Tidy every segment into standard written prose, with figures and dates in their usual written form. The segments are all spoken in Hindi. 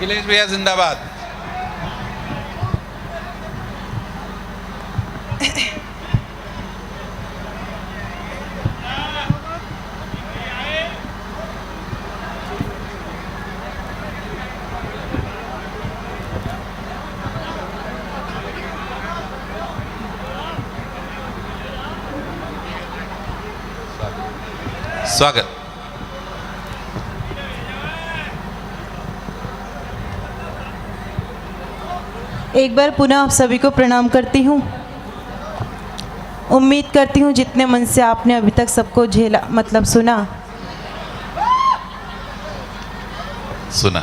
अखिलेश भैया जिंदाबाद। स्वागत। एक बार पुनः आप सभी को प्रणाम करती हूँ। उम्मीद करती हूँ जितने मन से आपने अभी तक सबको झेला, मतलब सुना सुना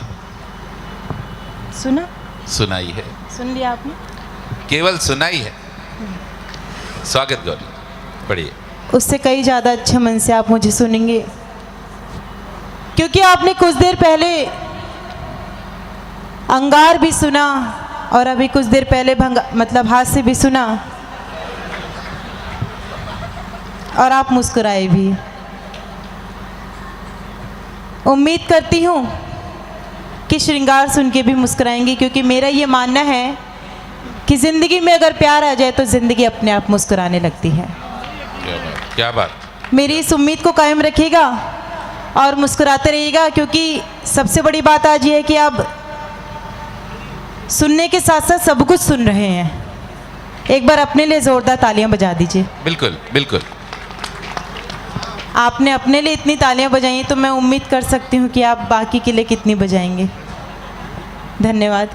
सुना सुनाई है, सुन लिया आपने? केवल सुनाई है। स्वागत गौरी, पढ़िए। उससे कई ज़्यादा अच्छे मन से आप मुझे सुनेंगे, क्योंकि आपने कुछ देर पहले अंगार भी सुना और अभी कुछ देर पहले मतलब हास्य भी सुना और आप मुस्कुराए भी। उम्मीद करती हूँ कि श्रृंगार सुन के भी मुस्कुराएंगे, क्योंकि मेरा ये मानना है कि ज़िंदगी में अगर प्यार आ जाए तो ज़िंदगी अपने आप मुस्कुराने लगती है। क्या बात। मेरी इस उम्मीद को कायम रखिएगा और मुस्कुराते रहिएगा, क्योंकि सबसे बड़ी बात आज ये है कि आप सुनने के साथ साथ सब कुछ सुन रहे हैं। एक बार अपने लिए जोरदार तालियां बजा दीजिए। बिल्कुल बिल्कुल। आपने अपने लिए इतनी तालियां बजाई तो मैं उम्मीद कर सकती हूँ कि आप बाकी के लिए कितनी बजाएंगे। धन्यवाद।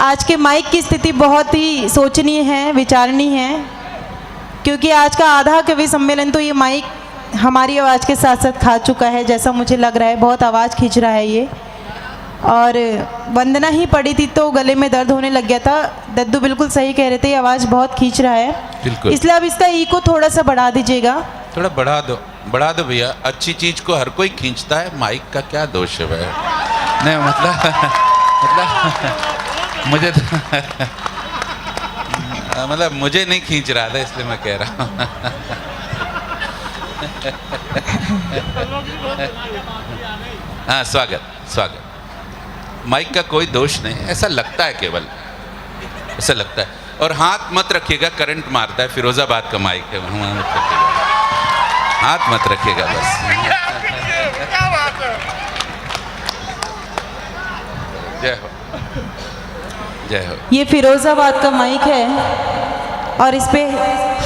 आज के माइक की स्थिति बहुत ही सोचनीय है, विचारणीय है, क्योंकि आज का आधा कवि सम्मेलन तो ये माइक हमारी आवाज़ के साथ साथ खा चुका है, जैसा मुझे लग रहा है। बहुत आवाज़ खींच रहा है ये, और वंदना ही पड़ी थी तो गले में दर्द होने लग गया था। दद्दू बिल्कुल सही कह रहे थे, ये आवाज़ बहुत खींच रहा है, इसलिए अब इसका इको थोड़ा सा बढ़ा दीजिएगा। थोड़ा बढ़ा दो भैया। अच्छी चीज को हर कोई खींचता है, माइक का क्या दोष है भैया? नहीं मतलब मुझे मतलब मुझे नहीं खींच रहा था, इसलिए मैं कह रहा हूँ। हाँ, स्वागत स्वागत। माइक का कोई दोष नहीं, ऐसा लगता है, केवल ऐसा लगता है। और हाथ मत रखिएगा, करंट मारता है। फिरोजाबाद का माइक है, हाथ मत रखिएगा बस। जय हो जय हो। ये फिरोजाबाद का माइक है और इस पे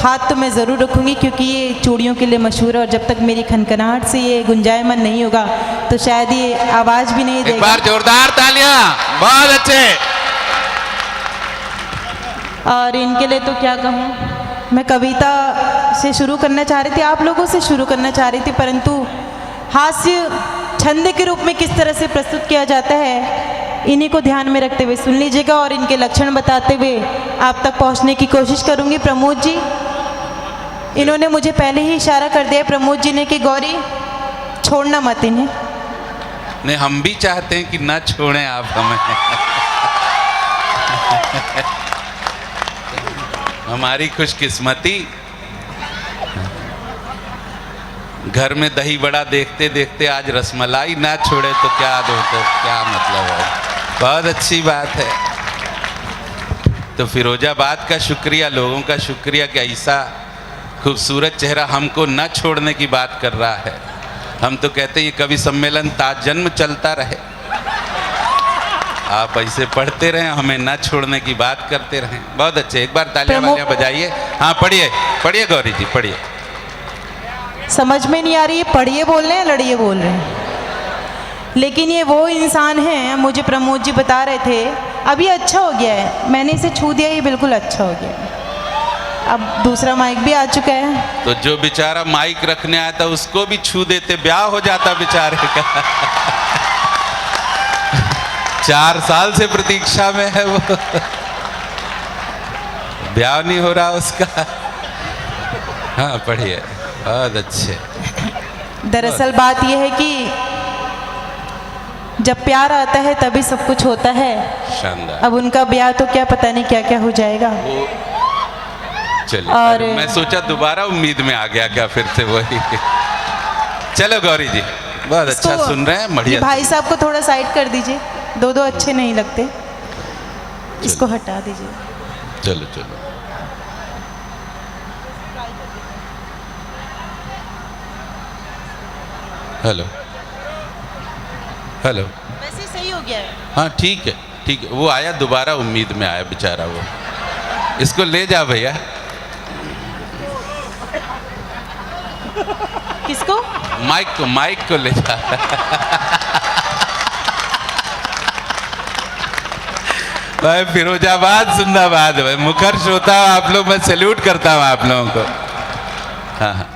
हाथ तो मैं ज़रूर रखूँगी, क्योंकि ये चूड़ियों के लिए मशहूर है, और जब तक मेरी खनखनाहट से ये गुंजायमान नहीं होगा तो शायद ये आवाज़ भी नहीं देगा। एक बार जोरदार तालियां। बहुत अच्छे। और इनके लिए तो क्या कहूँ, मैं कविता से शुरू करना चाह रही थी, आप लोगों से शुरू करना चाह रही थी, परंतु हास्य छंद के रूप में किस तरह से प्रस्तुत किया जाता है इन्हीं को ध्यान में रखते हुए सुन लीजिएगा, और इनके लक्षण बताते हुए आप तक पहुंचने की कोशिश करूंगी। प्रमोद जी, इन्होंने मुझे पहले ही इशारा कर दिया, प्रमोद जी ने, कि गौरी छोड़ना मत इन्हें। नहीं, हम भी चाहते हैं कि ना छोड़ें आप हमें। हमारी खुशकिस्मती, घर में दही बड़ा देखते देखते आज रसमलाई ना छोड़े तो क्या दो, तो क्या मतलब है। बहुत अच्छी बात है। तो फिरोजाबाद का शुक्रिया, लोगों का शुक्रिया कि ऐसा खूबसूरत चेहरा हमको न छोड़ने की बात कर रहा है। हम तो कहते हैं ये कवि सम्मेलन ताजन्म चलता रहे, आप ऐसे पढ़ते रहें, हमें न छोड़ने की बात करते रहें। बहुत अच्छे। एक बार तालियां वालियां बजाइए। हाँ, पढ़िए पढ़िए गौरी जी, पढ़िए। समझ में नहीं आ रही है पढ़िए बोल रहे हैं लड़िए बोल रहे हैं, लेकिन ये वो इंसान हैं, मुझे प्रमोद जी बता रहे थे। अभी अच्छा हो गया है, मैंने इसे छू दिया, ये बिल्कुल अच्छा हो गया। अब दूसरा माइक भी आ चुका है, तो जो बेचारा माइक रखने आया था उसको भी छू देते, ब्याह हो जाता बेचारे का। 4 साल से प्रतीक्षा में है वो, ब्याह नहीं हो रहा उसका। हाँ, पढ़िए। बहुत अच्छे। दरअसल बात यह है कि जब प्यार आता है तभी सब कुछ होता है। शानदार। अब उनका ब्याह तो क्या पता नहीं क्या क्या हो जाएगा। चलिए, और मैं सोचा दोबारा उम्मीद में आ गया क्या फिर से वही। चलो गौरी जी, बहुत अच्छा सुन रहे हैं, बढ़िया। भाई साहब को थोड़ा साइड कर दीजिए। दो दो अच्छे नहीं लगते, इसको हटा दीजिए। चलो चलो। Hello hello. वैसे सही हो गया है। हाँ ठीक है ठीक है, वो आया दोबारा, उम्मीद में आया बेचारा वो। इसको ले जा भैया। किसको? माइक को ले जा। भाई फिरोजाबाद जिंदाबाद भाई, मुखर श्रोता आप लोग, मैं सैल्यूट करता हूँ आप लोगों को। हाँ हाँ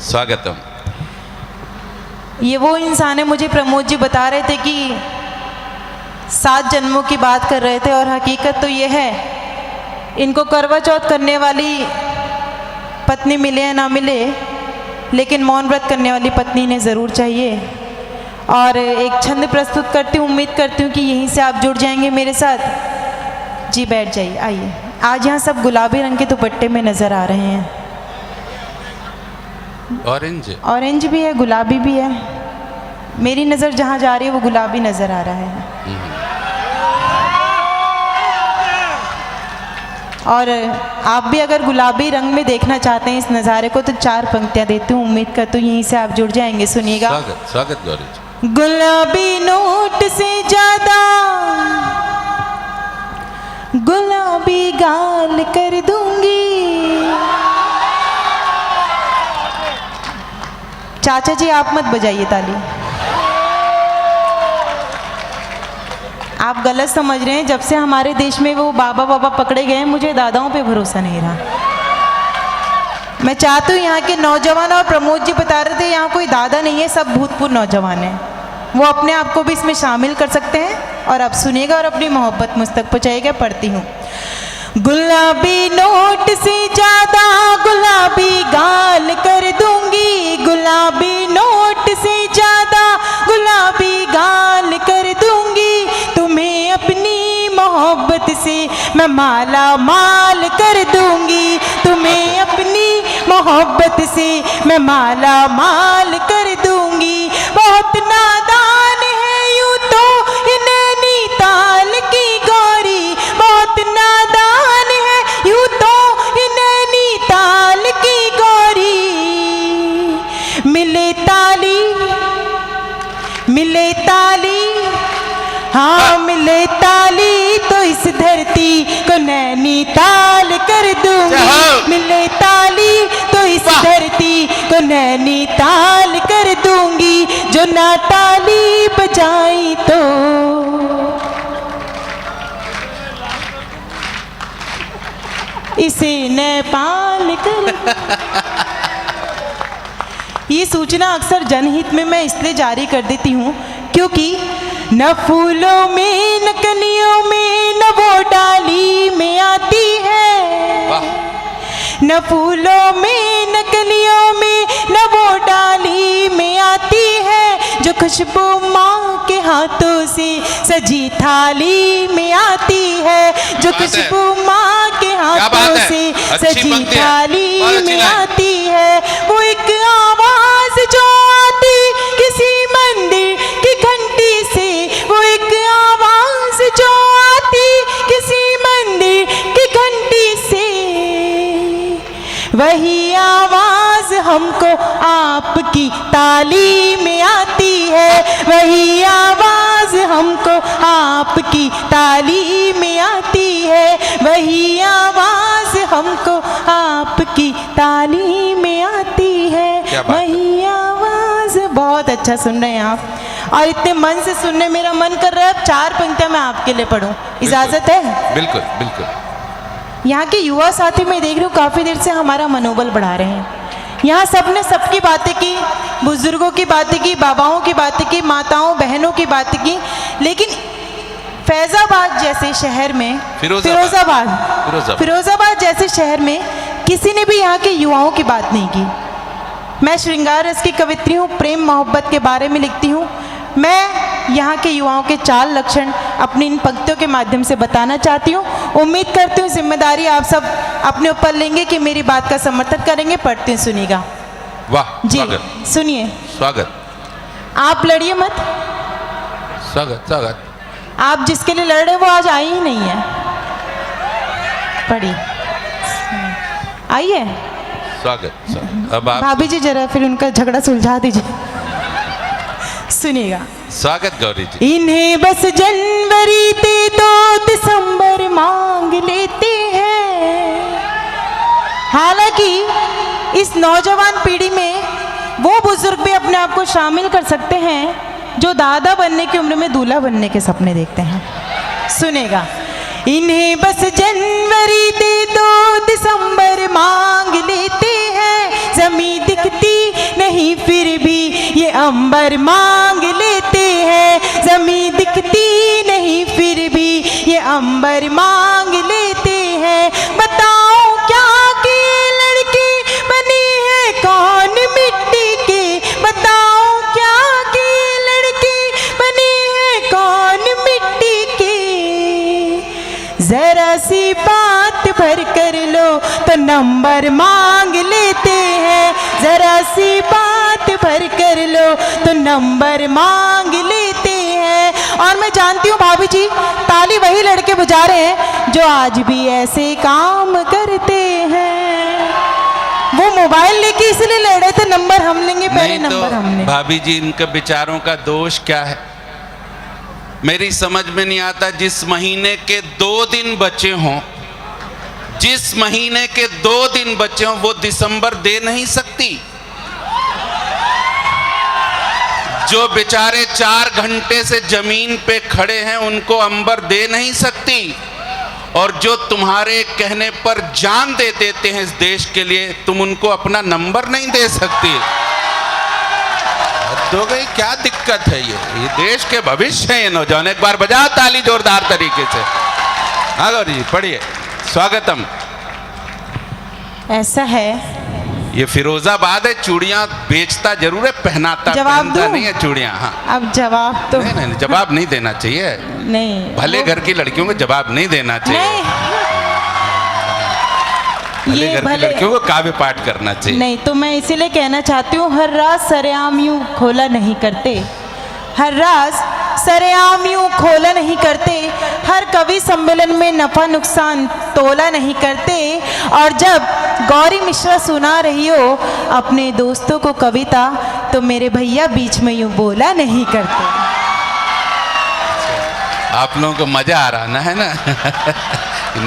स्वागतम। ये वो इंसान है, मुझे प्रमोद जी बता रहे थे कि 7 जन्मों की बात कर रहे थे, और हकीकत तो ये है, इनको करवा चौथ करने वाली पत्नी मिले या ना मिले, लेकिन मौन व्रत करने वाली पत्नी ने ज़रूर चाहिए। और एक छंद प्रस्तुत करती हूँ, उम्मीद करती हूँ कि यहीं से आप जुड़ जाएंगे मेरे साथ। जी बैठ जाइए, आइए। आज यहाँ सब गुलाबी रंग के दुपट्टे में नज़र आ रहे हैं। ऑरेंज भी है, गुलाबी भी है। मेरी नज़र जहाँ जा रही है वो गुलाबी नज़र आ रहा है। और आप भी अगर गुलाबी रंग में देखना चाहते हैं इस नज़ारे को तो 4 पंक्तियाँ देती हूँ, उम्मीद करती हूँ यहीं से आप जुड़ जाएंगे। सुनिएगा। स्वागत स्वागत गौरी जी। गुलाबी नोट से ज़्यादा गुलाबी गाल कर दूंगी। चाचा जी आप मत बजाइए ताली, आप गलत समझ रहे हैं। जब से हमारे देश में वो बाबा बाबा पकड़े गए हैं, मुझे दादाओं पे भरोसा नहीं रहा। मैं चाहती हूँ यहाँ के नौजवान, और प्रमोद जी बता रहे थे यहाँ कोई दादा नहीं है, सब भूतपूर्व नौजवान हैं, वो अपने आप को भी इसमें शामिल कर सकते हैं। और आप सुनिएगा और अपनी मोहब्बत मुझ तक पहुँचाइएगा। पढ़ती हूँ। गुलाबी नोट से ज़्यादा गुलाबी गाल कर दूंगी। गुलाबी नोट से ज़्यादा गुलाबी गाल कर दूंगी। तुम्हें अपनी मोहब्बत से मैं माला माल कर दूंगी। तुम्हें अपनी मोहब्बत से मैं माला माल कर दूंगी। बहुत नादान है यूं तो नैनीताल की गौरी, बहुत नादान है यूं तो नैनीताल की गौरी। मिले ताली हाँ मिले ताली तो इस धरती को नैनीताल कर दूंगी। मिले ताली तो इस धरती को नैनीताल कर दूंगी। जो ना ताली बजाई तो इसे नेपाल कर। ये सूचना अक्सर जनहित में मैं इसलिए जारी कर देती हूँ क्योंकि न फूलों में न कलियों में न वो डाली में आती है। न फूलों में न कलियों में न वो डाली में आती है। जो खुशबू माँ के हाथों से सजी थाली में आती है। जो खुशबू माँ के हाथों से सजी थाली में आती है। वो एक आवाज जो आती किसी मंदिर की घंटी से। वो एक आवाज जो आती किसी मंदिर की घंटी से। वही आवाज हमको आपकी ताली में आती है। वही आवाज हमको आपकी ताली में आती है। वही आवाज हमको आपकी ताली में आती है। वही आवाज। बहुत अच्छा सुन रहे हैं आप, और इतने मन से सुनने मेरा मन कर रहा है। अब 4 पंक्तियां मैं आपके लिए पढ़ूं, इजाजत है? बिल्कुल बिल्कुल। यहाँ के युवा साथी मैं देख रही हूँ काफ़ी देर से हमारा मनोबल बढ़ा रहे हैं। यहाँ सबने सबकी बातें की, बुजुर्गों की बातें की, बाबाओं की बातें की, माताओं बहनों की बातें की, लेकिन फैज़ाबाद जैसे शहर में, फिरोजाबाद जैसे शहर में किसी ने भी यहाँ के युवाओं की बात नहीं की। मैं श्रृंगार रस की कवित्री हूँ, प्रेम मोहब्बत के बारे में लिखती हूँ। मैं यहाँ के युवाओं के 4 लक्षण अपनी इन पंक्तियों के माध्यम से बताना चाहती हूँ। उम्मीद करती हूँ जिम्मेदारी आप सब अपने ऊपर लेंगे कि मेरी बात का समर्थन करेंगे। पढ़ती हूँ, सुनिएगा। वाह जी सुनिए। स्वागत। आप लड़िए मत, स्वागत स्वागत। आप जिसके लिए लड़ रहे हैं वो आज आई ही नहीं है। पढ़िए, आइए। स्वागत स्वागत। अब आप भाभी जी जरा फिर उनका झगड़ा सुलझा दीजिए। सुनिएगा। स्वागत गौरी जी। इन्हें बस जनवरी ते 2 दिसंबर मांग लेते हैं। हालांकि इस नौजवान पीढ़ी में वो बुजुर्ग भी अपने आप को शामिल कर सकते हैं जो दादा बनने की उम्र में दूल्हा बनने के सपने देखते हैं। सुनेगा। इन्हें बस जनवरी ते 2 दिसंबर मांग लेते हैं। ज़मीं दिखती नहीं फिर भी ये अंबर मांग लेते हैं। ज़मीं दिखती नहीं फिर भी ये अंबर मांग लेते हैं। बताओ क्या कि लड़की बनी है कौन मिट्टी के। बताओ क्या कि लड़की बनी है कौन मिट्टी के। जरा सी बात भर कर लो तो नंबर मांग लेते हैं। जरा सी बात भर कर लो तो नंबर मांग लेते हैं। और मैं जानती हूँ भाभी जी ताली वही लड़के बजा रहे हैं जो आज भी ऐसे काम करते हैं। वो मोबाइल लेके इसलिए ले रहे थे नंबर हम लेंगे, पहले नहीं नंबर हमने। तो भाभी जी इनके विचारों का दोष क्या है मेरी समझ में नहीं आता। जिस महीने के 2 दिन बचे हों, जिस महीने के 2 दिन बचे हों वो दिसंबर दे नहीं सकती। जो बेचारे 4 घंटे से जमीन पे खड़े हैं उनको अंबर दे नहीं सकती। और जो तुम्हारे कहने पर जान दे देते हैं इस देश के लिए, तुम उनको अपना नंबर नहीं दे सकती। तो गई क्या दिक्कत है। ये देश के भविष्य है ये नौजवान। एक बार बजाओ ताली जोरदार तरीके से। हाँ गौरी जी पढ़िए। स्वागतम। ऐसा है। ये फिरोजाबाद है, चूड़ियां बेचता जरूर है, पहनाता जवाब पहनता दूं? नहीं है चूड़ियां। हाँ अब जवाब तो नहीं, नहीं जवाब नहीं देना चाहिए। नहीं, भले वो- घर की लड़कियों को जवाब नहीं देना चाहिए। नहीं भले ये घर की भले लड़कियों को काव्य पाठ करना चाहिए। नहीं, तो मैं इसीलिए कहना चाहती हूँ हर रात सरेआम यूं खोला नहीं करते। हर रात सरेआम यूं खोला नहीं करते। हर कवि सम्मेलन में नफा नुकसान तोला नहीं करते। और जब गौरी मिश्रा सुना रही हो अपने दोस्तों को कविता तो मेरे भैया बीच में यूं बोला नहीं करते। आप लोगों को मजा आ रहा ना है ना।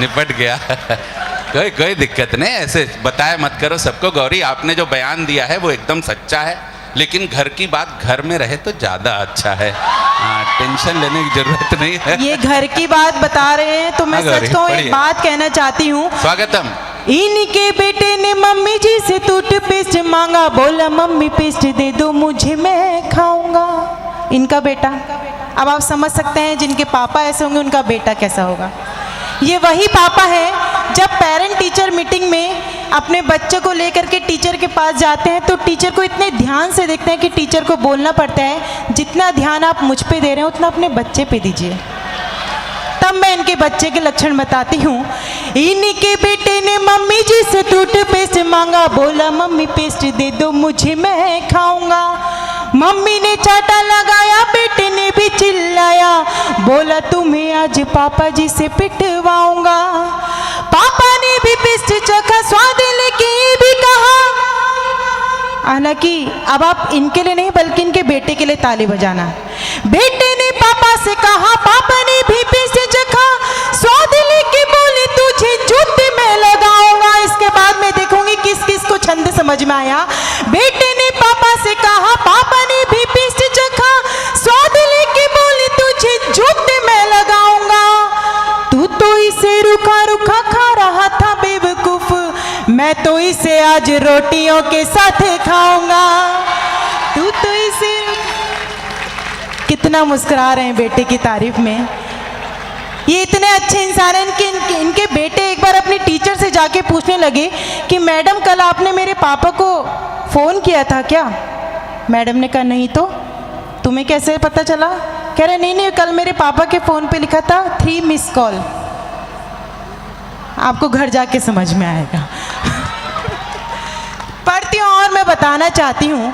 निपट गया। कोई दिक्कत नहीं, ऐसे बताए मत करो सबको। गौरी आपने जो बयान दिया है वो एकदम सच्चा है, लेकिन घर की बात घर में रहे तो ज़्यादा अच्छा है। हाँ, टेंशन लेने की जरूरत नहीं है। ये घर की बात बता रहे हैं तो मैं हाँ, गौरी, सच कहूँ एक पढ़िए। बात कहना चाहती हूँ। स्वागतम। इनके बेटे ने मम्मी जी से टूथपेस्ट मांगा, बोला मम्मी पेस्ट दे दो मुझे मैं खाऊंगा। इनका बेटा, अब आप समझ सकते हैं जिनके पापा ऐसे होंगे उनका बेटा कैसा होगा। ये वही पापा है जब पेरेंट टीचर मीटिंग में अपने बच्चे को लेकर के टीचर के पास जाते हैं तो टीचर को इतने ध्यान से देखते हैं कि टीचर को बोलना पड़ता है जितना ध्यान आप मुझ पे दे रहे हैं उतना अपने बच्चे पे दीजिए। तब मैं इनके बच्चे के लक्षण बताती हूँ। इनके बेटे ने मम्मी जी से टूथपेस्ट मांगा, बोला मम्मी पेस्ट दे दो मुझे मैं खाऊंगा। मम्मी ने चाटा लगाया, बेटे ने भी चिल्लाया, बोला तुम्हें आज पापा जी से पिटवाऊंगा। पापा ने भी पेस्ट चखा, स्वाद लेके भी कहा। हालांकि अब आप इनके लिए नहीं बल्कि इनके बेटे के लिए ताली बजाना। बेटे ने पापा से कहा, पापा ने भी पेस्ट चखा, स्वाद लेके बोले तुझे जूते में लगाऊंगा। इसके बाद मैं देखूंगी किस किस को छंद समझ में आया। बेटे ने पापा से कहा, पापा ने भी पेस्ट चखा, स्वाद लेके बोले तुझे जूते में लगाऊंगा। तू तो इसे रुखा रुखा खा रहा था बेवकूफ, मैं तो इसे आज रोटियों के साथ खाऊंगा। तू तो इसे, कितना मुस्कुरा रहे हैं बेटे की तारीफ में। ये इतने अच्छे इंसान हैं। इनके बेटे एक बार अपनी टीचर से जाके पूछने लगे कि मैडम कल आपने मेरे पापा को फ़ोन किया था क्या। मैडम ने कहा नहीं तो तुम्हें कैसे पता चला। कह रहे नहीं कल मेरे पापा के फ़ोन पे लिखा था 3 मिस कॉल। आपको घर जाके समझ में आएगा। पढ़ती हूँ और मैं बताना चाहती हूँ।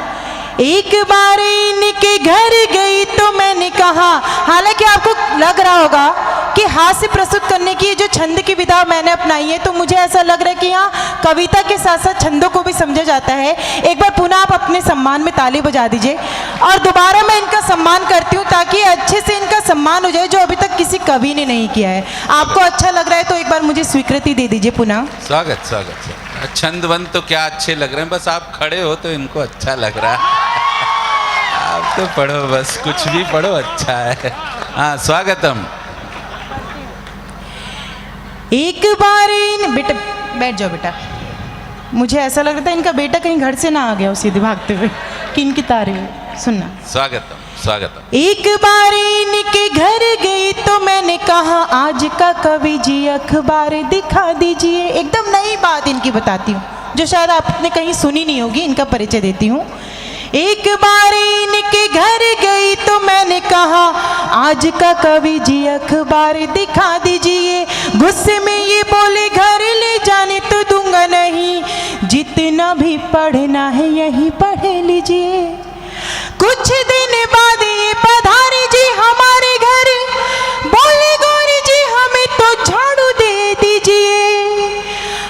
एक बार इनके घर गई तो मैंने कहा, हालांकि आपको लग रहा होगा कि हास्य प्रस्तुत करने की जो छंद की विधा मैंने अपनाई है, तो मुझे ऐसा लग रहा है कि यहाँ कविता के साथ साथ छंदों को भी समझा जाता है। एक बार पुनः आप अपने सम्मान में ताली बजा दीजिए और दोबारा मैं इनका सम्मान करती हूँ ताकि अच्छे से इनका सम्मान हो जाए, जो अभी तक किसी कवि ने नहीं किया है। आपको अच्छा लग रहा है तो एक बार मुझे स्वीकृति दे दीजिए पुनः। स्वागत स्वागत। छंदवंत तो क्या अच्छे लग रहे हैं, बस आप खड़े हो तो इनको अच्छा लग रहा है। आप तो पढ़ो, बस कुछ भी पढ़ो अच्छा है। हाँ, स्वागतम। एक बार इन बेटा बैठ जाओ बेटा। मुझे ऐसा लग रहा था इनका बेटा कहीं घर से ना आ गया हो सीधे भागते हुए कि इनकी तारीफ सुनना। स्वागतम स्वागतम। एक बार इनके घर गई तो मैंने कहा, आज का कवि जी अखबार दिखा दीजिए। एकदम नई बात इनकी बताती हूँ जो शायद आपने कहीं सुनी नहीं होगी, इनका परिचय देती हूँ। एक बार इनके घर गई तो मैंने कहा, आज का कवि जी अखबार दिखा दीजिए। गुस्से में ये बोले, घर ले जाने तो दूंगा नहीं, जितना भी पढ़ना है यही पढ़ लीजिए। कुछ दिन बाद ये पधारे जी हमारे घर, बोले गौरी जी हमें तो झाड़ू दे दीजिए।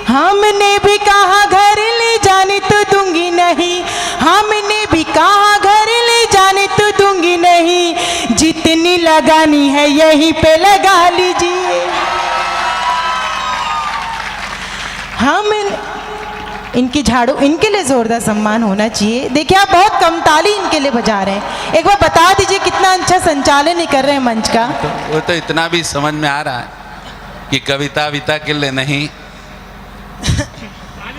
हमने भी कहा घर ले जाने तो दूंगी नहीं, हमने भी कहा घर ले जाने तो दूंगी नहीं, जितनी लगानी है यहीं पे लगा लीजिए। हम इनकी झाड़ू, इनके लिए जोरदार सम्मान होना चाहिए। देखिए आप बहुत कम ताली इनके लिए बजा रहे हैं, एक बार बता दीजिए कितना अच्छा संचालन ही कर रहे हैं मंच का। वो तो इतना भी समझ में आ रहा है कि कविता विता के लिए नहीं,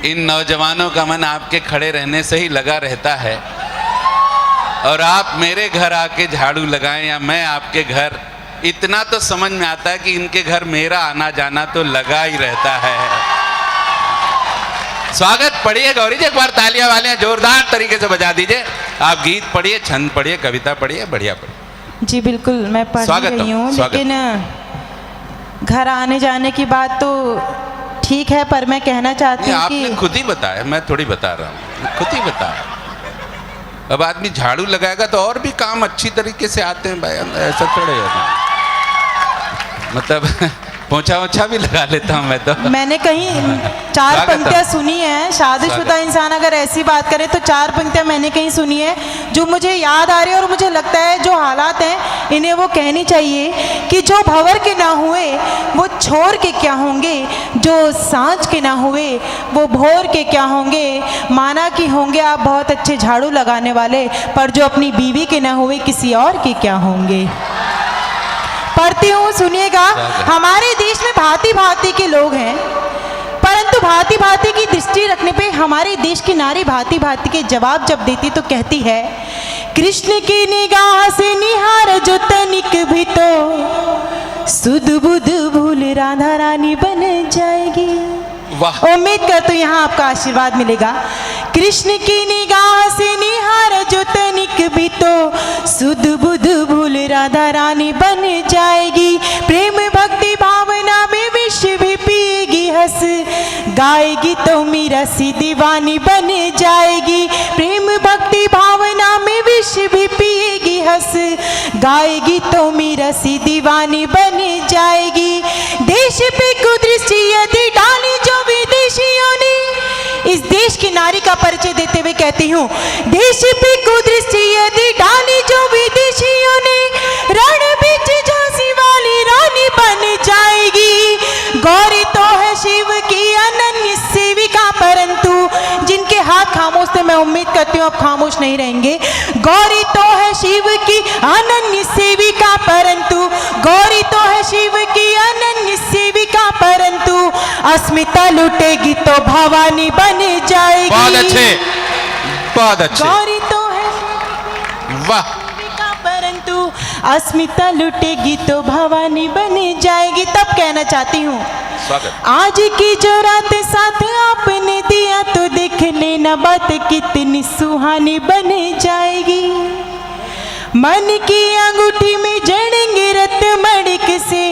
इन नौजवानों का मन आपके खड़े रहने से ही लगा रहता है। और आप मेरे घर आके झाड़ू लगाएं या मैं आपके घर, इतना तो समझ में आता है कि इनके घर मेरा आना जाना तो लगा ही रहता है। स्वागत पढ़िए गौरी जी, एक बार तालियां वालियां जोरदार तरीके से बजा दीजिए। आप गीत पढ़िए, छंद पढ़िए, कविता पढ़िए, बढ़िया पढ़िए। जी बिल्कुल, मैं पढ़ रही हूँ, लेकिन घर आने जाने की बात तो ठीक है, पर मैं कहना चाहती हूँ कि आपने खुद ही बताया, मैं थोड़ी बता रहा हूँ, खुद ही बताया। अब आदमी झाड़ू लगाएगा तो और भी काम अच्छी तरीके से आते हैं भाई, ऐसा थोड़े होता है। मतलब पोछा ओछा भी लगा लेता हूँ मैं तो। मैंने कहीं 4 पंक्तियाँ सुनी है, शादीशुदा इंसान अगर ऐसी बात करे तो 4 पंक्तियाँ मैंने कहीं सुनी है जो मुझे याद आ रही है, और मुझे लगता है जो हालात हैं इन्हें वो कहनी चाहिए कि जो भंवर के ना हुए वो छोर के क्या होंगे, जो सांझ के ना हुए वो भोर के क्या होंगे। माना कि होंगे आप बहुत अच्छे झाड़ू लगाने वाले, पर जो अपनी बीवी के ना हुए किसी और के क्या होंगे। पढ़ती हूँ, सुनिएगा। हमारे देश में भांति भांति के लोग हैं, परंतु भांति भांति की दृष्टि रखने पे हमारे देश की नारी भांति भांति के जवाब जब देती तो कहती है, कृष्ण की निगाह से निहार जो तनिक भी तो सुध बुध भूल राधा रानी बन जाएगी। उम्मीद करती हूँ यहाँ आपका आशीर्वाद मिलेगा। कृष्ण की निगाह से निहार जो तनिक भी तो सुध बुध भूल राधा रानी बन जाएगी। प्रेम भक्ति भावना में विष भी पिएगी, हंस गाएगी तो मीरा सी दीवानी बन जाएगी। प्रेम भक्ति भावना में विष भी पिएगी, हंस गाएगी तो मीरा सी दीवानी बन जाएगी। देश पे कुदृष्टि यदि डाली जो विदेशियों ने, इस देश की नारी का परिचय देते हुए कहती हूँ, देश पे कुदृष्टि यदि डाली जो विदेशियों ने, रण बीच झांसी वाली रानी बन जाएगी। गौरी तो है शिव की अनन्य सेविका, परंतु जिनके हाथ खामोश थे मैं उम्मीद करती हूँ अब खामोश नहीं रहेंगे। गौरी तो है शिव की अनन्य सेविका, परंतु गौरी तो है शिव की अनन्य सेविका, परंतु अस्मिता लुटेगी तो भवानी बन जाएगी। बहुत अच्छे, बहुत अच्छे। गौरी तो है वाह, परंतु अस्मिता लुटेगी तो भवानी बन जाएगी। तब कहना चाहती हूँ, आज की जो रात साथ आपने दिया तो देख लेना बात कितनी सुहानी बन जाएगी। मन की अंगूठी में जड़ेंगे रत्न मणिक से,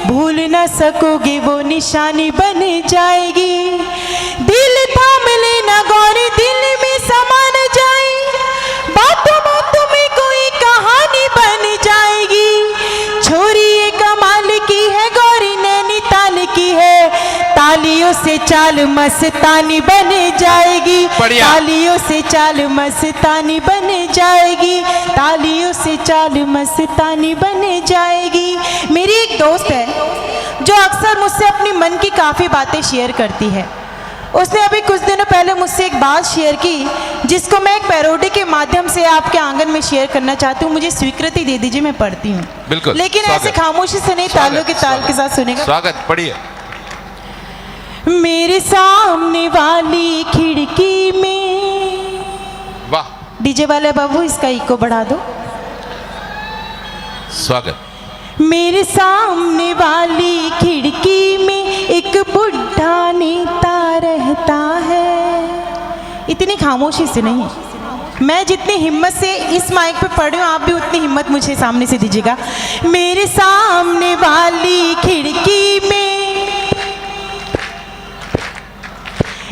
भूल ना सकोगे वो निशानी बन जाएगी। दिल थाम लेना गौरी, दिल में समा न जाए, बात तालियों से चाल मस्तानी बन जाएगी, बढ़िया। तालियों से चाल मस्तानी बन जाएगी, तालियों से चाल मस्तानी बन जाएगी। मेरी एक दोस्त है जो अक्सर मुझसे अपनी मन की काफ़ी बातें शेयर करती है। उसने अभी कुछ दिनों पहले मुझसे एक बात शेयर की जिसको मैं एक पैरोडी के माध्यम से आपके आंगन में शेयर करना चाहती हूँ। मुझे स्वीकृति दे दीजिए, मैं पढ़ती हूँ। बिल्कुल, लेकिन स्वागत। ऐसे खामोशी से नहीं, तालों के ताल के साथ सुनेगा। स्वागत, पढ़िए। मेरे सामने वाली खिड़की में, वाह, डीजे वाले बाबू इसका इको बढ़ा दो। स्वागत। मेरे सामने वाली खिड़की में एक बुढ़ा नेता रहता है। इतनी खामोशी से नहीं, मैं जितनी हिम्मत से इस माइक पे पढ़ रही हूँ आप भी उतनी हिम्मत मुझे सामने से दीजिएगा। मेरे सामने वाली खिड़की में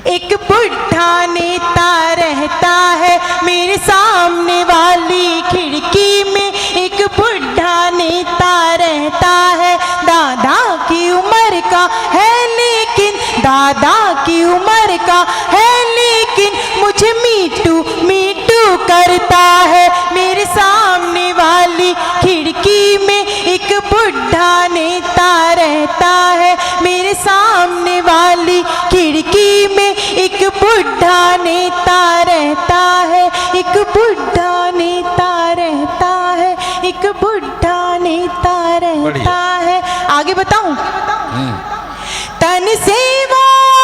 एक बुढ़ा नेता रहता है। मेरे सामने वाली खिड़की में एक बुढ़ा नेता रहता है। दादा की उम्र का है लेकिन, दादा की उम्र का है लेकिन मुझे मीटू मीटू करता है। मेरे सामने वाली खिड़की में एक बुढ़ा नेता रहता है। मेरे सामने वाली खिड़की में एक बुढ़ा नेता रहता है। एक बुढ़ा नेता रहता है। एक बुढ़ा नेता रहता है। आगे बताऊं? तन से वो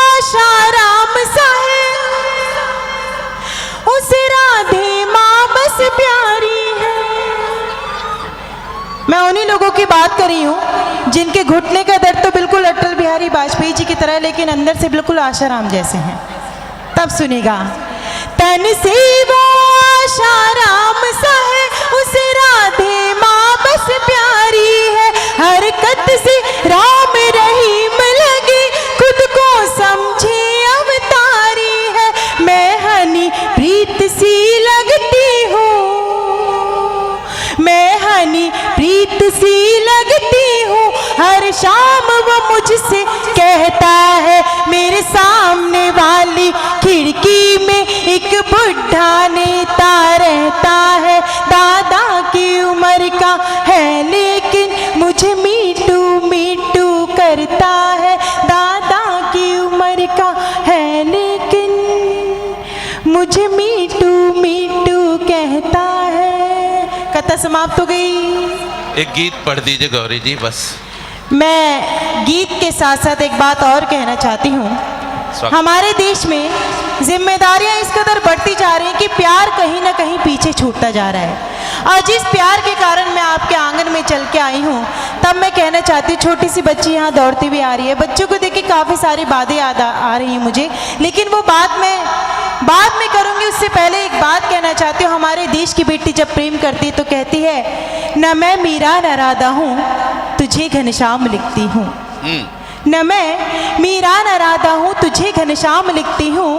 आशाराम सा है, उसे राधे माँ बस प्यारी है। मैं उन्हीं लोगों की बात कर रही हूँ जिनके घुटने का दर्द तो बिल्कुल अटल बिहारी वाजपेयी जी की तरह है, लेकिन अंदर से बिल्कुल आशाराम जैसे हैं। तब सुनेगा। तन से वो आशाराम सा है, उसे राधे माँ बस प्यारी है। हरकत से राम रहीम लगे, खुद को समझे अवतारी है। मैं हनी प्रीत सी लगती हूँ, मैं हनी प्रीत सी लगती हूँ। हर शाम वो मुझसे कहता है। मेरे सामने वाली खिड़की में एक बुढ़ा नेता रहता है। दादा की उम्र का है लेकिन मुझे मीटू मीटू करता है। दादा की उम्र का है लेकिन मुझे मीटू मीटू कहता है। कथा समाप्त हो गई। एक गीत पढ़ दीजिए गौरी जी बस। मैं गीत के साथ साथ एक बात और कहना चाहती हूँ। हमारे देश में जिम्मेदारियां इस कदर बढ़ती जा रही हैं कि प्यार कहीं ना कहीं पीछे छूटता जा रहा है। और जिस प्यार के कारण मैं आपके आंगन में चल के आई हूँ, तब मैं कहना चाहती हूँ, छोटी सी बच्ची यहाँ दौड़ती हुई आ रही है। बच्चों को देख के काफ़ी सारी बातें याद आ रही हैं मुझे, लेकिन वो बात मैं बाद में करूँगी। उससे पहले एक बात कहना चाहती हूँ। हमारे देश की बेटी जब प्रेम करती है तो कहती है, न मैं मीरा न राधा हूँ, तुझे घनश्याम लिखती हूँ। न मैं मीरा न राधा हूँ, तुझे घनश्याम लिखती हूँ।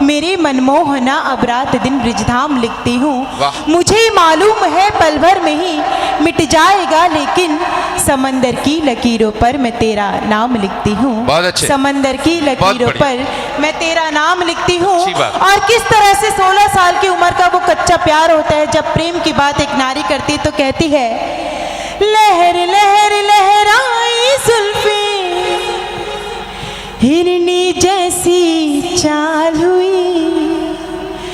मेरे मनमोहना अब रात दिन ब्रिजधाम लिखती हूँ। मुझे मालूम है पल भर में ही मिट जाएगा, लेकिन समंदर की लकीरों पर मैं तेरा नाम लिखती हूँ। समंदर की लकीरों पर मैं तेरा नाम लिखती हूँ। और किस तरह से 16 साल की उम्र का वो कच्चा प्यार होता है। जब प्रेम की बात एक नारी करती है तो कहती है, लहर लहर लहराई जुल्फे, हिरनी जैसी चाल हुई,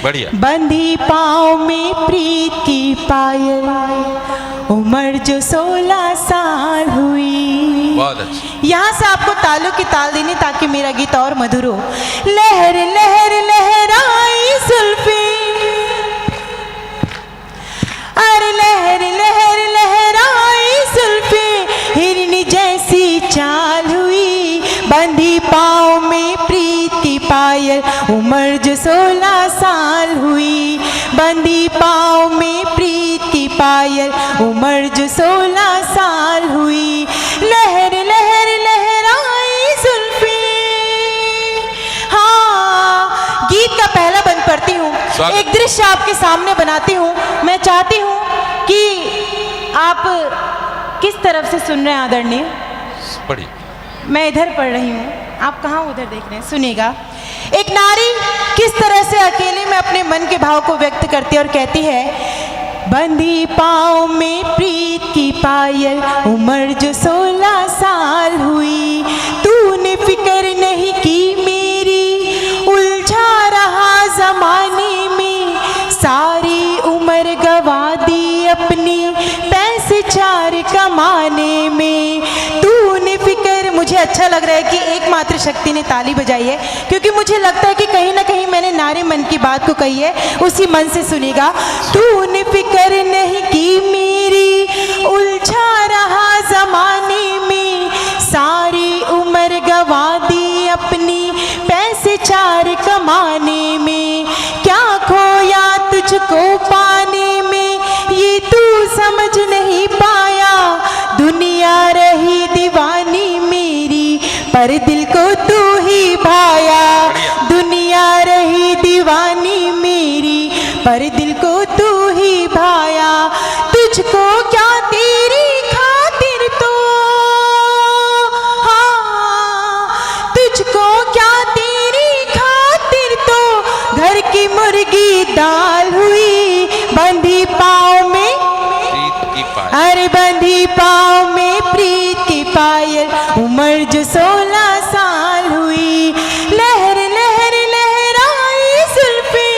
बढ़िया। बंधी पाँव में प्रीत की पायल, उम्र जो 16 साल हुई। बहुत अच्छा। यहाँ से आपको तालों की ताल देनी ताकि मेरा गीत और मधुर हो। लहर लहर लहराई जुल्फे, अरे लहर लहर लहराई जुल्फे, हिरनी जैसी चाल हुई, बंधी पाँव में प्रीत की पायल, उम्र जो 16 साल हुई। बंधी पाँव में प्रीत की पायल, उम्र जो 16 साल हुई। लहर लहर लहराई जुल्फे। हाँ, गीत का पहला बंद पढ़ती हूँ। एक दृश्य आपके सामने बनाती हूँ। मैं चाहती हूँ कि आप किस तरफ से सुन रहे हैं आदरणीय। पढ़िए। मैं इधर पढ़ रही हूँ। आप कहाँ उधर देख रहे हैं, सुनिएगा। एक नारी किस तरह से अकेले में अपने मन के भाव को व्यक्त करती है और कहती है, बंधी पाँव में प्रीत की पायल, उम्र जो 16 साल हुई, तूने फिक्र नहीं की मेरी, उलझा रहा जमाने में, सारी उम्र गवा दी अपनी पैसे 4 कमाने में, तूने फिक्र। मुझे अच्छा लग रहा है कि एकमात्र शक्ति ने ताली बजाई है, क्योंकि मुझे लगता है कि कहीं ना कहीं मैंने नारी मन की बात को कही है, उसी मन से सुनेगा। तूने फिक्र नहीं की मेरी, उलझा रहा जमाने में, सारी उम्र गवा दी अपनी पैसे 4 कमाने में, क्या खोया तुझको पाने में ये तू समझ नहीं पाया, दुनिया रही दीवानी मेरी पर दिल को तू ही भाया, दुनिया रही दीवानी मेरी पर दिल को तू ही भाया, तुझको क्या तेरी खातिर तो, हाँ तुझको क्या तेरी खातिर तो घर की मुर्गी दाल हुई, बंधी पाँव में अरे बंधी पाँव में प्रीत की पायल, उम्र जो 16 साल हुई, लहर लहर लहराई जुल्फे,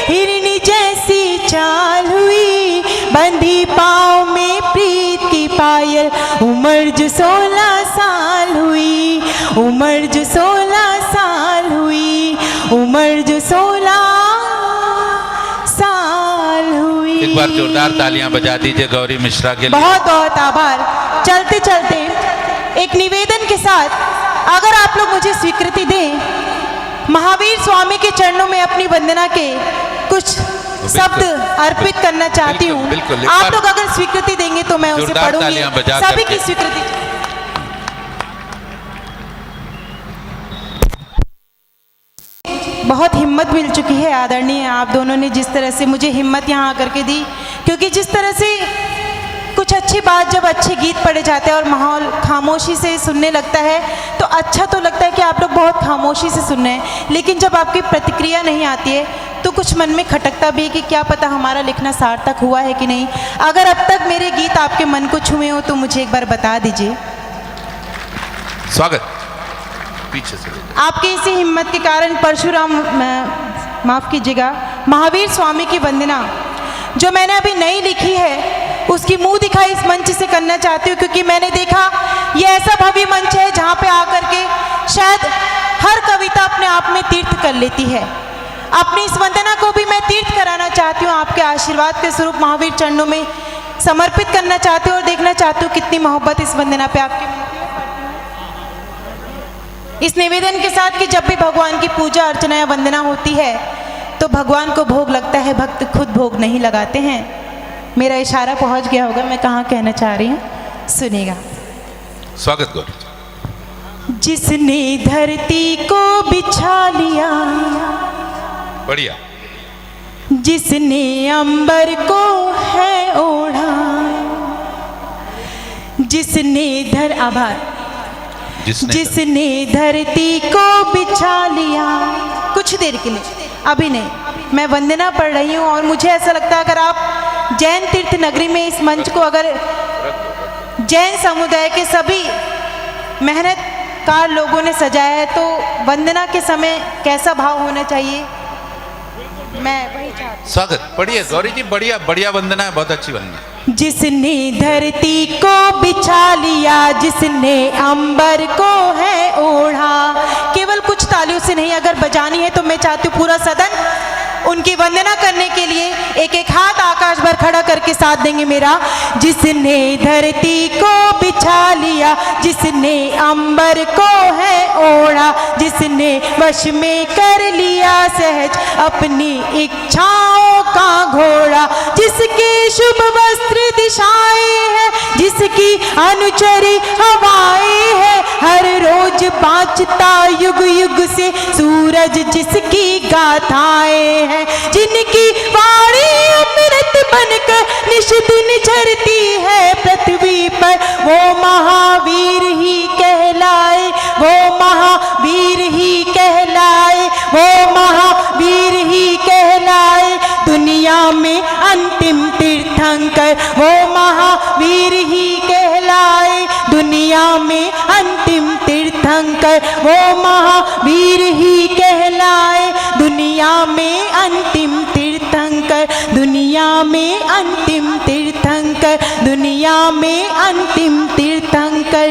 हिरनी जैसी चाल हुई, बंधी पाँव में प्रीत की पायल, उम्र जो 16 साल हुई, उम्र जो 16 साल हुई, उम्र जो 16 साल हुई। एक बार जोरदार तालियां बजा दीजिए गौरी मिश्रा के लिए। बहुत बहुत आभार। चलते चलते एक निवेदन के साथ, अगर आप लोग मुझे स्वीकृति दें, महावीर स्वामी के चरणों में अपनी वंदना के कुछ शब्द अर्पित करना चाहती हूँ। आप लोग अगर स्वीकृति देंगे तो मैं उसे पढ़ूंगी। सभी की स्वीकृति। बहुत हिम्मत मिल चुकी है आदरणीय आप दोनों ने, जिस तरह से मुझे हिम्मत यहाँ आकर के दी, क्योंकि जिस तरह से कुछ अच्छी बात, जब अच्छे गीत पढ़े जाते हैं और माहौल खामोशी से सुनने लगता है तो अच्छा तो लगता है कि आप लोग बहुत खामोशी से सुन रहे हैं, लेकिन जब आपकी प्रतिक्रिया नहीं आती है तो कुछ मन में खटकता भी है कि क्या पता हमारा लिखना सार्थक हुआ है कि नहीं। अगर अब तक मेरे गीत आपके मन को छुए हो तो मुझे एक बार बता दीजिए। स्वागत पीछे से। आपके इसी हिम्मत के कारण परशुराम, माफ कीजिएगा, महावीर स्वामी की वंदना जो मैंने अभी नई लिखी है उसकी मुंह दिखाई इस मंच से करना चाहती हूँ, क्योंकि मैंने देखा ये ऐसा भव्य मंच है जहाँ पे आकर के शायद हर कविता अपने आप में तीर्थ कर लेती है। अपनी इस वंदना को भी मैं तीर्थ कराना चाहती हूँ, आपके आशीर्वाद के स्वरूप महावीर चरणों में समर्पित करना चाहती हूँ और देखना चाहती हूँ कितनी मोहब्बत इस वंदना पे आपकी मिलती है। इस निवेदन के साथ कि जब भी भगवान की पूजा अर्चना या वंदना होती है तो भगवान को भोग लगता है, भक्त खुद भोग नहीं लगाते हैं। मेरा इशारा पहुंच गया होगा मैं कहाँ कहना चाह रही हूँ, सुनिएगा। स्वागत गौरी। जिसने धरती को बिछा लिया, बढ़िया, जिसने अंबर को है ओढ़ा, जिसने आभार, जिसने धरती को बिछा लिया। कुछ देर के लिए, अभी नहीं, मैं वंदना पढ़ रही हूँ और मुझे ऐसा लगता है अगर आप जैन तीर्थ नगरी में इस मंच को, अगर जैन समुदाय के सभी मेहनतकार लोगों ने सजाया है तो वंदना के समय कैसा भाव होना चाहिए, मैं वही चाहती हूँ। स्वागत, बढ़िया गौरी जी, बढ़िया बढ़िया वंदना है, बहुत अच्छी वंदना। जिसने धरती को बिछा लिया, जिसने अंबर को है ओढ़ा। केवल कुछ तालियों से नहीं, अगर बजानी है तो मैं चाहती हूँ पूरा सदन उनकी वंदना करने के लिए एक एक हाथ आकाश भर खड़ा करके साथ देंगे मेरा। जिसने धरती को बिछा लिया, जिसने अंबर को है ओढ़ा, जिसने वश में कर लिया सहज अपनी इच्छाओं का घोड़ा, जिसके शुभ वस्त्र दिशाएं हैं, जिसकी अनुचरी हवाएं हैं, हर रोज बाँचता युग युग से सूरज, जिसकी गाथाएं हैं, जिनकी वाणी अमृत बनकर निश दिन झरती है पृथ्वी पर, वो महावीर ही कहलाए, वो महावीर में अंतिम तीर्थंकर वो महावीर ही कहलाए। दुनिया में अंतिम तीर्थंकर वो महावीर ही कहलाए। दुनिया में अंतिम तीर्थंकर, दुनिया में अंतिम तीर्थंकर, दुनिया में अंतिम तीर्थंकर।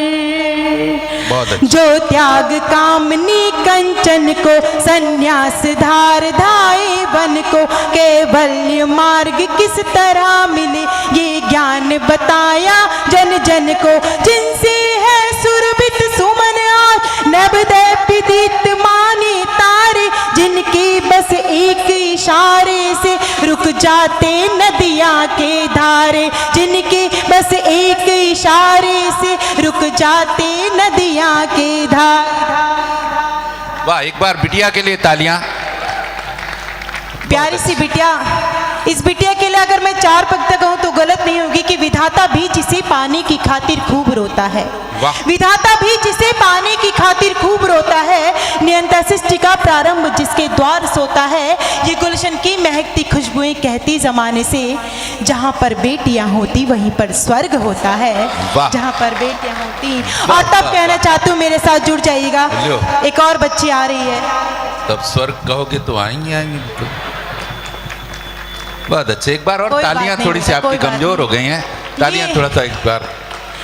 जो त्याग कामनी कंचन को, संन्यास धार धाए वन को, कैवल्य मार्ग किस तरह मिले ये ज्ञान बताया जन जन को। जिनसे है सुरभित सुमन आज नभ दैप्य दीप्तमाने तारे, जिनके बस एक इशारे से रुक जाते नदियाँ के धारे, जिनके बस एक इशारे से रुक जाते नदियाँ के धारे। वाह, एक बार बिटिया के लिए तालियां। प्यारी सी बिटिया, इस बिटिया के लिए अगर मैं 4 पंक्ति कहूँ तो गलत नहीं होगी कि विधाता भी जिसे पाने की खातिर खूब रोता है। वाह। विधाता भी जिसे पाने की खातिर खूब रोता है, नियंता सृष्टि का प्रारंभ जिसके द्वार सोता है। ये गुलशन की महकती खुशबुएं कहती जमाने से, जहाँ पर बेटियां होती वहीं पर स्वर्ग होता है। वाह। जहाँ पर बेटियां होती। वाह, और तब वाह, कहना चाहती हूँ मेरे साथ जुड़ जाइएगा, लो। एक और बच्ची आ रही है। तब स्वर्ग कहोगे तो आएंगे आएंगे। बहुत अच्छे, एक बार और कोई तालियां। बात नहीं थोड़ी सी बेटा, आपकी कोई बात कमजोर हो गई हैं, तालियां ये- थोड़ा सा एक बार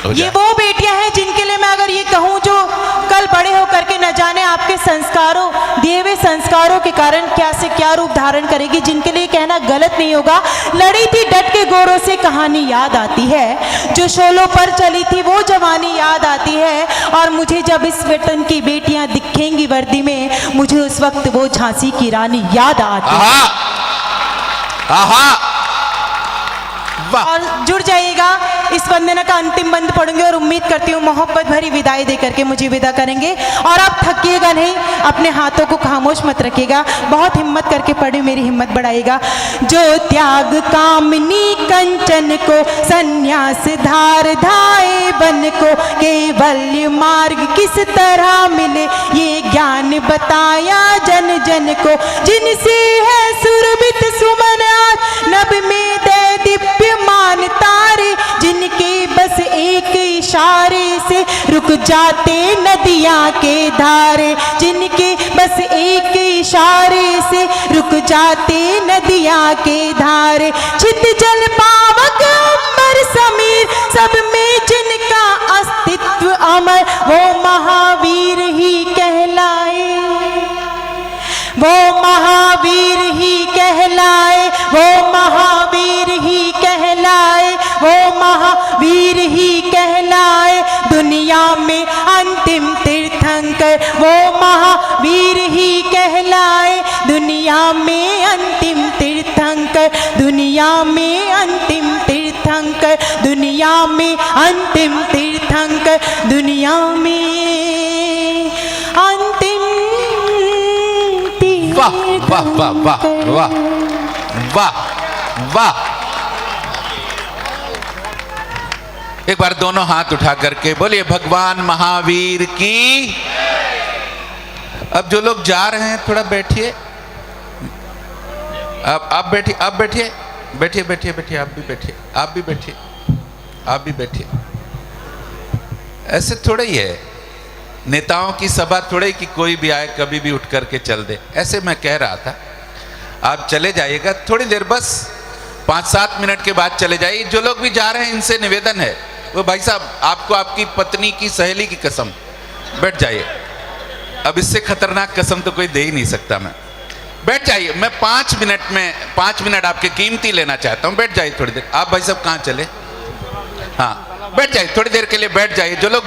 हो ये जाए। वो बेटियां हैं जिनके लिए मैं अगर ये कहूँ जो कल बड़े होकर के न जाने आपके संस्कारों, दिए हुए संस्कारों के कारण क्या से क्या रूप धारण करेगी, जिनके लिए कहना गलत नहीं होगा। लड़ी थी डट के गोरों से कहानी याद आती है, जो शोलों पर चली थी वो जवानी याद आती है। और मुझे जब इस वतन की बेटियां दिखेंगी वर्दी में, मुझे उस वक्त वो झांसी की रानी याद आती है। आहा, आहा, वाह। और जुड़ जाइएगा, इस वंदना का अंतिम बंद पढ़ूंगी और उम्मीद करती हूँ मोहब्बत भरी विदाई देकर के मुझे विदा करेंगे। और आप थकिएगा नहीं, अपने हाथों को खामोश मत रखिएगा, बहुत हिम्मत करके पढ़े, मेरी हिम्मत बढ़ाइएगा। जो त्याग कामनी कंचन को, संन्यास धार धाए वन को, कैवल्य मार्ग किस तरह मिले ये ज्ञान बताया जन जन को। जिनसे है सुरभित सुमन आज नभ में दे दिव्य मान तारे, जिनके बस एक इशारे से रुक जाते नदियाँ के धारे, जिनके बस एक इशारे से रुक जाते नदियाँ के धारे। चित जल पावक अंबर समीर, सब में जिनका अस्तित्व अमर, वो महावीर ही कहलाए, वो महावीर ही कहलाए, वो महावीर ही कहलाए, वो महावीर ही कहलाए। दुनिया में अंतिम तीर्थंकर वो महावीर ही कहलाए। दुनिया में अंतिम तीर्थंकर, दुनिया में अंतिम तीर्थंकर, दुनिया में अंतिम तीर्थंकर, दुनिया में अंतिम वाह वाह वाह वाह वाह वाह वाह। एक बार दोनों हाथ उठा करके बोलिए भगवान महावीर की। अब जो लोग जा रहे हैं थोड़ा बैठिए, अब आप बैठिए, आप बैठिए, बैठिए बैठिए बैठिए, आप भी बैठिए, आप भी बैठिए, आप भी बैठिए। ऐसे थोड़ा ही है, नेताओं की सभा थोड़े कि कोई भी आए कभी भी उठ करके चल दे, ऐसे मैं कह रहा था। आप चले जाइएगा थोड़ी देर, बस 5-7 मिनट के बाद चले जाइए। जो लोग भी जा रहे हैं इनसे निवेदन है, वो भाई साहब आपको आपकी पत्नी की सहेली की कसम, बैठ जाइए। अब इससे खतरनाक कसम तो कोई दे ही नहीं सकता। मैं बैठ जाइए, मैं 5 मिनट आपके कीमती लेना चाहता हूँ। बैठ जाइए थोड़ी देर। आप भाई साहब कहाँ चले? हाँ बैठ जाइए, थोड़ी देर के लिए बैठ जाइए। जो लोग